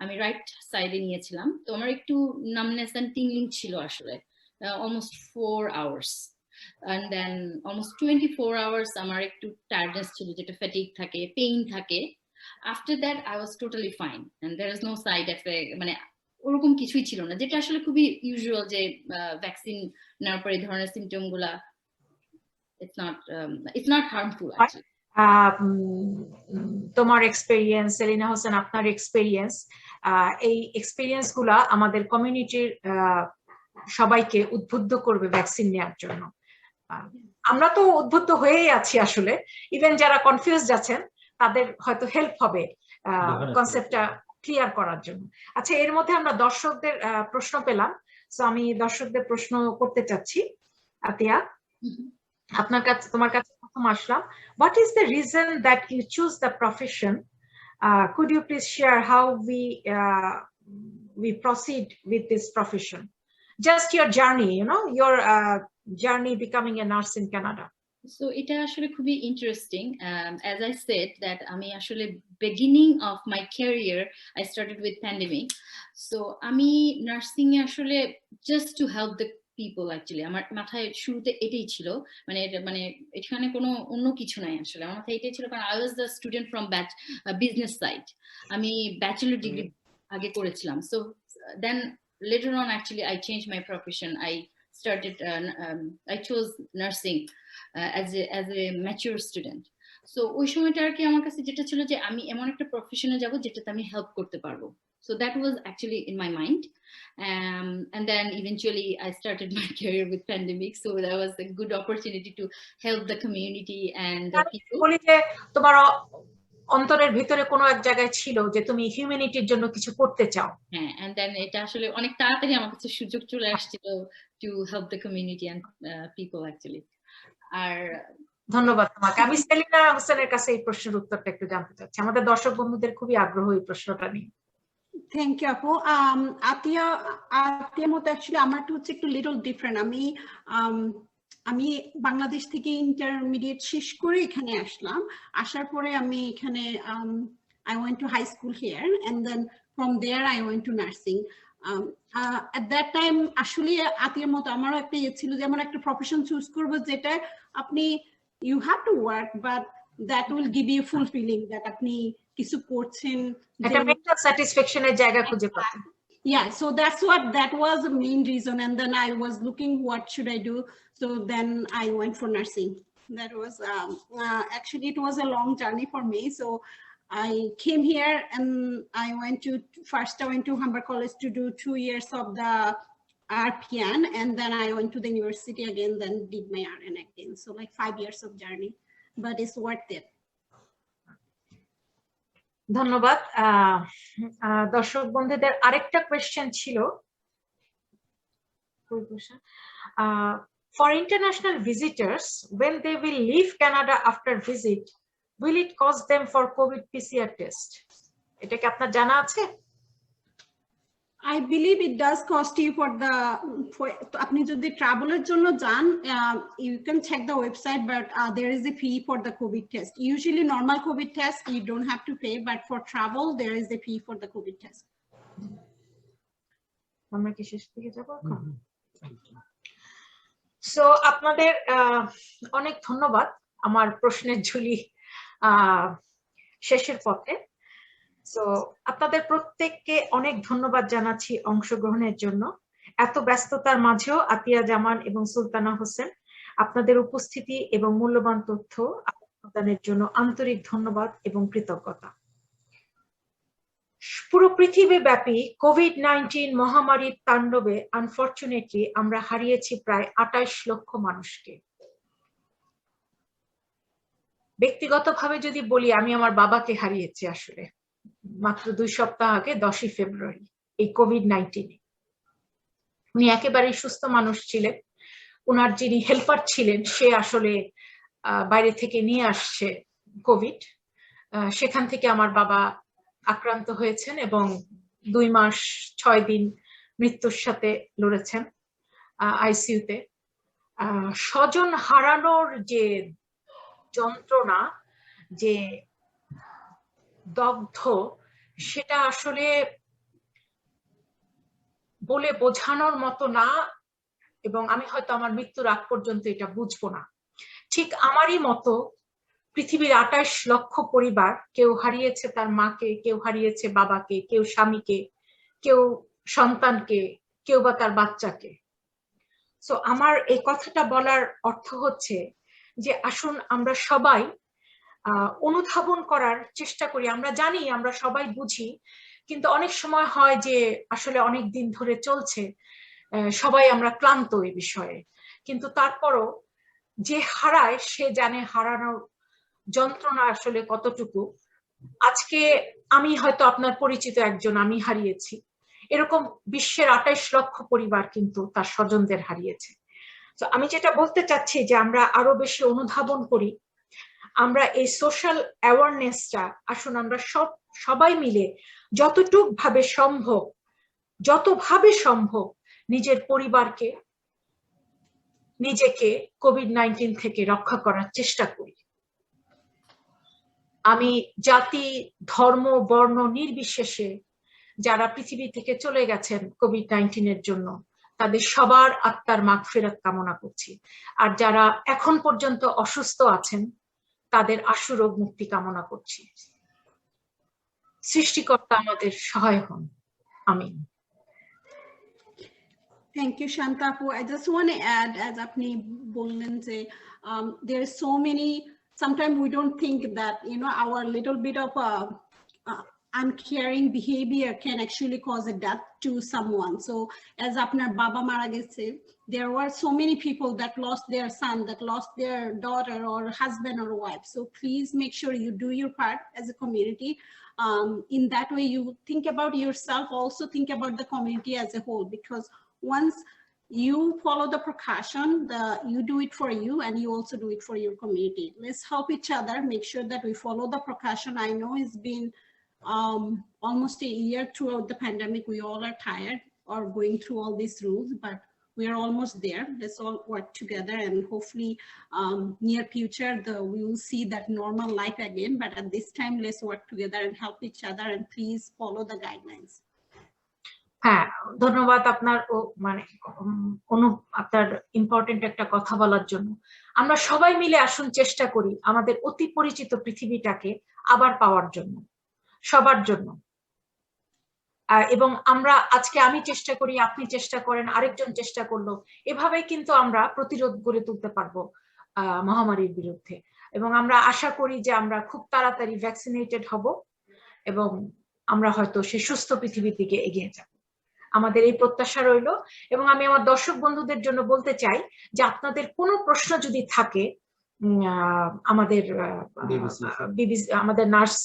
আমি রাইট সাইডে নিয়েছিলাম, তো আমার একটু নামনেস এন্ড টিংলিং ছিল আসলে almost 4 hours, and then almost 24 hours আমার একটু টায়ার্ডনেস ছিল, যেটা ফ্যাটিগ থাকে, পেইন থাকে। After that I was totally fine and there is no side effect, মানে ওরকম কিছুই ছিল না, যেটা আসলে খুবই ইউজুয়াল যে ভ্যাকসিন নেওয়ার পরে এই ধরনের সিম্পটম গুলা it's not harmful actually. তোমার এক্সপেরিয়েন্স, সেলিনা হোসেন আপনার এক্সপেরিয়েন্স, এই এক্সপেরিয়েন্স গুলা আমাদের কমিউনিটির সবাইকে উদ্বুদ্ধ করবে ভ্যাকসিন নেওয়ার জন্য। আমরা তো উদ্বুদ্ধ হয়েই আছি আসলে, ইভেন যারা কনফিউজড আছেন তাদের হয়তো হেল্প হবে কনসেপ্টটা ক্লিয়ার করার জন্য। আচ্ছা, এর মধ্যে আমরা দর্শকদের প্রশ্ন পেলাম, সো আমি দর্শকদের প্রশ্ন করতে চাচ্ছি। আতিয়া, তোমার কাছে প্রথম আসলাম, what is the reason that you choose the profession? Could you please share how we proceed with this profession? Just your journey, your journey becoming a nurse in Canada. So এটা আসলে খুবই interesting. as I said that আমি আসলে beginning of my career I started with pandemic, so আমি nursing এ আসলে just to help the people actually, আমার মাথায় শুরুতে এটাই ছিল, মানে এখানে কোনো অন্য কিছু নাই আসলে, আমার মাথায় এটাই ছিল, কারণ I was the student from business side, আমি ব্যাচেলর ডিগ্রি আগে করেছিলাম। So then later on actually I changed my profession. I chose nursing as a mature student. So ওই সময়টা আর কি আমার কাছে যেটা ছিল যে আমি এমন একটা প্রফেশনে যাব যেটাতে আমি হেল্প করতে পারবো। So that was actually in my mind. And then eventually I started my career with pandemic. So that was a good opportunity to help the community and the people. বলি যে তোমার অন্তরের ভিতরে কোনো এক জায়গায় ছিল যে তুমি হিউম্যানিটির জন্য কিছু করতে চাও। হ্যাঁ, and then এটা আসলে অনেক তাড়াতাড়ি আমার কাছে সুযোগ চলে আসছিল to help the community and people actually. আর ধন্যবাদ তোমাকে। আমি সেলিনা হোসেনের কাছে এই প্রশ্নের উত্তরটা একটু জানতে চাচ্ছি, আমাদের দর্শক বন্ধুদের খুবই আগ্রহ এই প্রশ্নটা নিয়ে। থ্যাংক ইউ আপু। আতিয়ার মতো অ্যাকচুয়ালি আমারটা হচ্ছে একটু লিটল ডিফারেন্ট। আমি বাংলাদেশ থেকে ইন্টারমিডিয়েট শেষ করে এখানে আসলাম। আসার পরে আমি এখানে I went to high school here and then from there I went to nursing. At that time আসলে আতিয়ার মতো আমারও একটা ইয়ে ছিল যে এমন একটা প্রফেশন চুজ করবো যেটা আপনি you have to work but that will give you fulfilling, that আপনি কিছু করছেন, একটা মেন্টাল স্যাটিসফ্যাকশনের জায়গা খুঁজে পাবেন। Yeah, so that was the main reason, and then I was looking what should I do, so then I went for nursing. That was actually it was a long journey for me, so I came here and I went to Humber College to do 2 years of the RPN, and then I went to the university again, then did my RN again, so like 5 years of journey, but it's worth it. ধন্যবাদ। দর্শক বন্ধুদের আরেকটা question ছিল, for international visitors when they will leave Canada after visit, will it cost them for COVID PCR test? এটা কি আপনার জানা আছে? I believe it does cost you for আপনি যদি ট্রাভেলের জন্য যান, you can check the website, but there is a fee for the COVID test. Usually normal COVID test you don't have to pay, but for travel there is a fee for the COVID test. আমরা কি শেষ দিকে যাব এখন? So আপনাদের অনেক ধন্যবাদ। আমার প্রশ্নের ঝুলি শেষের পথে। সো আপনাদের প্রত্যেককে অনেক ধন্যবাদ জানাচ্ছি অংশগ্রহণের জন্য। এত ব্যস্ততার মাঝেও আতিয়া জামান এবং সুলতানা হোসেন আপনাদের উপস্থিতি এবং মূল্যবান তথ্য প্রদানের জন্য আন্তরিক ধন্যবাদ এবং কৃতজ্ঞতা। পুরো পৃথিবীব্যাপী কোভিড-19 মহামারীর তাণ্ডবে আনফরচুনেটলি আমরা হারিয়েছি প্রায় 28 লক্ষ মানুষকে। ব্যক্তিগতভাবে যদি বলি, আমি আমার বাবাকে হারিয়েছি আসলে মাত্র 2 সপ্তাহ আগে 10ই ফেব্রুয়ারি এই কোভিড-19। উনি একেবারে সুস্থ মানুষ ছিলেন। ওনার যিনি হেল্পার ছিলেন সে আসলে বাইরে থেকে নিয়ে আসছে কোভিড, সেখান থেকে আমার বাবা আক্রান্ত হয়েছেন এবং 2 মাস 6 দিন মৃত্যুর সাথে লড়েছেন আইসিইউতে। স্বজন হারানোর যে যন্ত্রণা, যে দগ্ধ, সেটা আসলে বলে বোঝানোর মতো না, এবং আমি হয়তো আমার মৃত্যুর আগ পর্যন্ত এটা বুঝবো না। ঠিক আমারই মতো পৃথিবীর 28 লক্ষ পরিবার, কেউ হারিয়েছে তার মাকে, কেউ হারিয়েছে বাবাকে, কেউ স্বামীকে, কেউ সন্তানকে, কেউ বা তার বাচ্চাকে। সো আমার এই কথাটা বলার অর্থ হচ্ছে যে আসুন আমরা সবাই অনুধাবন করার চেষ্টা করি। আমরা জানি, আমরা সবাই বুঝি, কিন্তু অনেক সময় হয় যে আসলে অনেক দিন ধরে চলছে, সবাই আমরা ক্লান্ত এই বিষয়ে। কিন্তু তারপরও যে হারায় সে জানে হারানোর যন্ত্রণা আসলে কতটুকু। আজকে আমি হয়তো আপনার পরিচিত একজন, আমি হারিয়েছি, এরকম বিশ্বের 28 লক্ষ পরিবার কিন্তু তার স্বজনদের হারিয়েছে। তো আমি যেটা বলতে চাচ্ছি যে আমরা আরো বেশি অনুধাবন করি, আমরা এই সোশ্যাল অ্যাওয়ারনেসটা আসুন আমরা সবাই মিলে যতভাবে সম্ভব নিজের পরিবারকে, নিজেকে কোভিড-19 থেকে রক্ষা করার চেষ্টা করি। আমি জাতি, ধর্ম, বর্ণ নির্বিশেষে যারা পৃথিবী থেকে চলে গেছেন কোভিড-19 এর জন্য, তাদের সবার আত্মার মাগফিরাত কামনা করছি। আর যারা এখন পর্যন্ত অসুস্থ আছেন তাদের আশু রোগ মুক্তি কামনা করছি। সৃষ্টিকর্তা আমাদের সহায় হন, আমিন। Thank you, Shantapu. I just want to add, as apni bollen, there are so many sometimes we don't think that, you know, our little bit of uncaring behavior can actually cause a death to someone. So as apnar baba mara geche, there were so many people that lost their son, that lost their daughter or husband or wife. So please make sure you do your part as a community. In that way, you think about yourself, also think about the community as a whole, because once you follow the precaution, you do it for you and you also do it for your community. Let's help each other, make sure that we follow the precaution. I know it's been almost a year throughout the pandemic. We all are tired or going through all these rules, but we are almost there. Let's all work together, and hopefully near future we will see that normal life again. But at this time, let's work together and help each other, and please follow the guidelines. হ্যাঁ, ধন্যবাদ আপনার মানে আপনার important একটা কথা বলার জন্য। আমরা সবাই মিলে আসুন চেষ্টা করি আমাদের অতি পরিচিত পৃথিবীটাকে আবার পাওয়ার জন্য, সবার জন্য। এবং আমরা আজকে আমি চেষ্টা করি, আপনি চেষ্টা করেন, আরেকজন চেষ্টা করলো, এভাবে কিন্তু আমরা প্রতিরোধ গড়ে তুলতে পারবো মহামারীর বিরুদ্ধে। এবং আমরা আশা করি যে আমরা খুব তাড়াতাড়ি ভ্যাকসিনেটেড হব এবং আমরা হয়তো সেই সুস্থ পৃথিবীর দিকে এগিয়ে যাব। আমাদের এই প্রত্যাশা রইল। এবং আমি আমার দর্শক বন্ধুদের জন্য বলতে চাই যে আপনাদের কোনো প্রশ্ন যদি থাকে আমাদের নার্স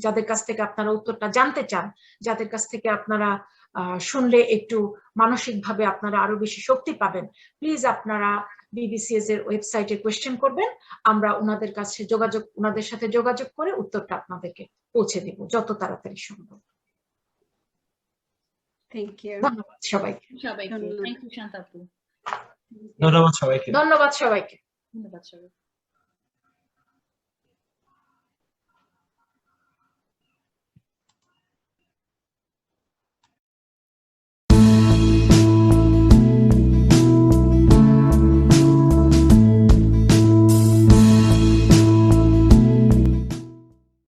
যাদের কাছ থেকে আপনারা উত্তরটা জানতে চান, যাদের কাছ থেকে আপনারা শুনলে একটু মানসিকভাবে আপনারা আরো বেশি শক্তি পাবেন, প্লিজ আপনারা বিবিসিএস এর ওয়েবসাইটে কোয়েশ্চেন করবেন। আমরা ওনাদের সাথে যোগাযোগ করে উত্তরটা আপনাদেরকে পৌঁছে দেব যত তাড়াতাড়ি সম্ভব। Thank you. ধন্যবাদ সবাইকে। থ্যাংক ইউ শান্তা আপু। ধন্যবাদ সবাইকে। ধন্যবাদ সবাইকে। ধন্যবাদ সবাই।